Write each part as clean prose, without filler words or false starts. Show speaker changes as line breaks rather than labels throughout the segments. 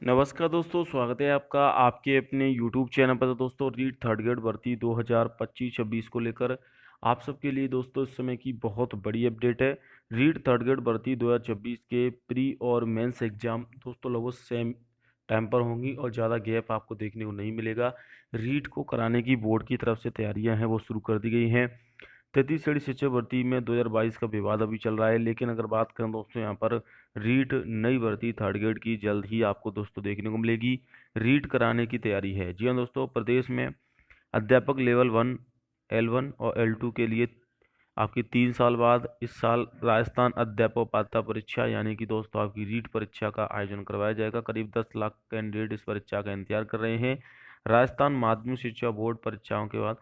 नमस्कार दोस्तों, स्वागत है आपका आपके अपने यूट्यूब चैनल पर। तो दोस्तों, रीट थर्ड ग्रेड भर्ती 2025-26 को लेकर आप सबके लिए दोस्तों इस समय की बहुत बड़ी अपडेट है। रीट थर्ड ग्रेड भर्ती 2026 के प्री और मेंस एग्जाम दोस्तों लगभग सेम टाइम पर होंगी और ज़्यादा गैप आपको देखने को नहीं मिलेगा। रीट को कराने की बोर्ड की तरफ से तैयारियां हैं वो शुरू कर दी गई हैं। छत्तीसगढ़ी शिक्षक भर्ती में 2022 का विवाद अभी चल रहा है, लेकिन अगर बात करें दोस्तों यहाँ पर रीट नई भर्ती थर्ड ग्रेड की जल्द ही आपको दोस्तों देखने को मिलेगी। रीट कराने की तैयारी है। जी हाँ दोस्तों, प्रदेश में अध्यापक लेवल 1, L1 और L2 के लिए आपकी 3 साल बाद इस साल राजस्थान अध्यापक पात्रता परीक्षा यानी कि दोस्तों आपकी रीट परीक्षा का आयोजन करवाया जाएगा। करीब 10 लाख कैंडिडेट इस परीक्षा का इंतजार कर रहे हैं। राजस्थान माध्यमिक शिक्षा बोर्ड परीक्षाओं के बाद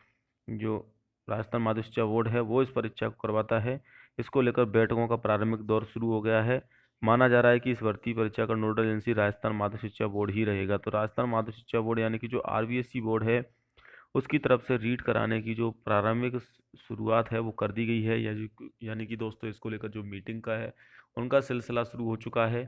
जो राजस्थान माध्यमिक शिक्षा बोर्ड है वो इस परीक्षा को करवाता है। इसको लेकर बैठकों का प्रारंभिक दौर शुरू हो गया है। माना जा रहा है कि इस भर्ती परीक्षा का नोडल एजेंसी राजस्थान माध्यमिक शिक्षा बोर्ड ही रहेगा। तो राजस्थान माध्यमिक शिक्षा बोर्ड यानी कि जो RVSE बोर्ड है उसकी तरफ से रीट कराने की जो प्रारंभिक शुरुआत है वो कर दी गई है। यानी कि दोस्तों इसको लेकर जो मीटिंग का है उनका सिलसिला शुरू हो चुका है।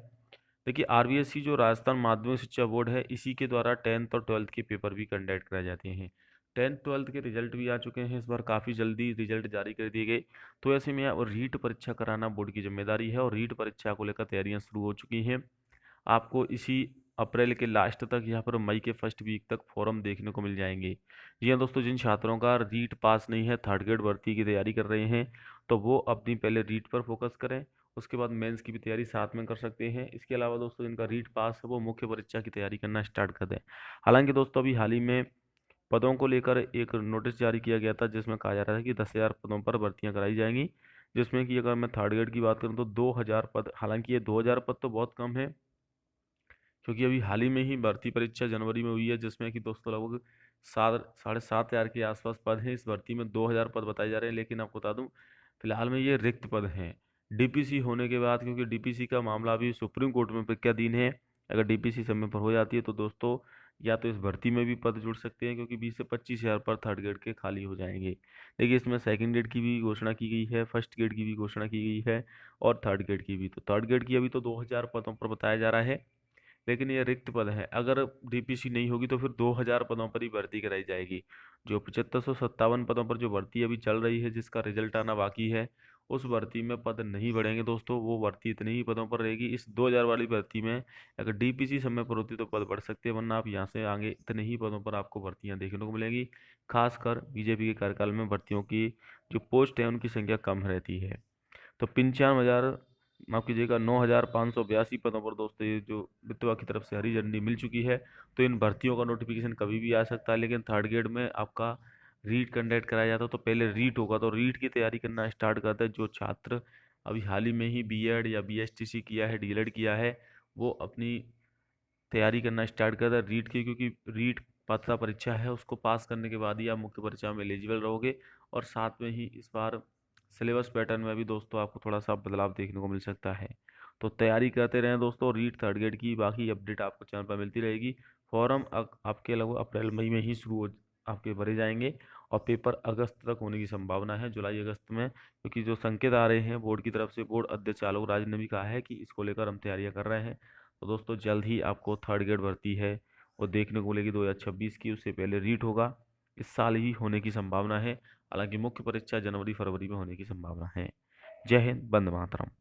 देखिए, RVSE जो राजस्थान माध्यमिक शिक्षा बोर्ड है इसी के द्वारा 10th और 12th के पेपर भी कंडक्ट कराए जाते हैं। 10th 12th के रिजल्ट भी आ चुके हैं, इस बार काफ़ी जल्दी रिजल्ट जारी कर दिए गए। तो ऐसे में अब रीट परीक्षा कराना बोर्ड की जिम्मेदारी है और रीट परीक्षा को लेकर तैयारियां शुरू हो चुकी हैं। आपको इसी अप्रैल के लास्ट तक यहाँ पर मई के फर्स्ट वीक तक फॉर्म देखने को मिल जाएंगे। जी हाँ दोस्तों, जिन छात्रों का रीट पास नहीं है, थर्ड ग्रेड भर्ती की तैयारी कर रहे हैं, तो वो अपनी पहले रीट पर फोकस करें। उसके बाद मेंस की भी तैयारी साथ में कर सकते हैं। इसके अलावा दोस्तों जिनका रीट पास है वो मुख्य परीक्षा की तैयारी करना स्टार्ट कर दें। हालांकि दोस्तों अभी हाल ही में पदों को लेकर एक नोटिस जारी किया गया था जिसमें कहा जा रहा था कि 10,000 पदों पर भर्तियां कराई जाएंगी। जिसमें कि अगर मैं थर्ड ग्रेड की बात करूं तो 2,000 पद। हालांकि ये 2,000 पद तो बहुत कम है, क्योंकि अभी हाल ही में ही भर्ती परीक्षा जनवरी में हुई है जिसमें कि दोस्तों लगभग 7,500 के आसपास पद हैं। इस भर्ती में 2,000 पद बताए जा रहे हैं, लेकिन आपको बता दूं फिलहाल में ये रिक्त पद हैं। DPC होने के बाद, क्योंकि DPC का मामला अभी सुप्रीम कोर्ट में प्रज्ञाधीन है, अगर DPC समय पर हो जाती है तो दोस्तों या तो इस भर्ती में भी पद जुड़ सकते हैं, क्योंकि 20 से 25 हज़ार पर थर्ड ग्रेड के खाली हो जाएंगे। देखिए, इसमें सेकंड ग्रेड की भी घोषणा की गई है, फर्स्ट ग्रेड की भी घोषणा की गई है और थर्ड ग्रेड की भी। तो थर्ड ग्रेड की अभी तो 2,000 पदों पर बताया जा रहा है, लेकिन ये रिक्त पद है। अगर DPC नहीं होगी तो फिर 2,000 पदों पर ही भर्ती कराई जाएगी। जो 7557 पदों पर जो भर्ती अभी चल रही है जिसका रिजल्ट आना बाकी है, उस भर्ती में पद नहीं बढ़ेंगे दोस्तों। वो भर्ती इतनी ही पदों पर रहेगी। इस 2,000 वाली भर्ती में अगर DPC समय पर होती तो पद बढ़ सकते हैं, वरना आप यहाँ से आगे इतने ही पदों पर आपको भर्तियाँ देखने को मिलेंगी। खासकर बीजेपी के कार्यकाल में भर्तियों की जो पोस्ट है उनकी संख्या कम रहती है। तो 95,000, माफ कीजिएगा, 9,582 पदों पर दोस्तों ये जो वित्त विभाग की तरफ से हरी झंडी मिल चुकी है। तो इन भर्तियों का नोटिफिकेशन कभी भी आ सकता है, लेकिन थर्ड ग्रेड में आपका रीट कंडक्ट कराया जाता है तो पहले रीट होगा। तो रीट की तैयारी करना स्टार्ट करते हैं जो छात्र अभी हाल ही में ही B.Ed या BSTC किया है, D.Led किया है, वो अपनी तैयारी करना स्टार्ट कर दें रीट की, क्योंकि रीट पात्रता परीक्षा है, उसको पास करने के बाद ही आप मुख्य परीक्षा में एलिजिबल रहोगे। और साथ में ही इस बार सिलेबस पैटर्न में भी दोस्तों आपको थोड़ा सा बदलाव देखने को मिल सकता है। तो तैयारी करते रहें दोस्तों रीट थर्ड ग्रेड की। बाकी अपडेट आपको चैनल पर मिलती रहेगी। फॉर्म आपके लगभग अप्रैल मई में ही शुरू हो आपके भरे जाएंगे और पेपर अगस्त तक होने की संभावना है, जुलाई अगस्त में, क्योंकि जो संकेत आ रहे हैं बोर्ड की तरफ से, बोर्ड अध्यक्ष आलोक राज ने भी कहा है कि इसको लेकर हम तैयारियां कर रहे हैं। तो दोस्तों जल्द ही आपको थर्ड ग्रेड भर्ती है वो देखने को मिलेगी 2026 की। उससे पहले रीट होगा, इस साल ही होने की संभावना है। हालांकि मुख्य परीक्षा जनवरी फरवरी में होने की संभावना है। जय हिंद, वंदे मातरम।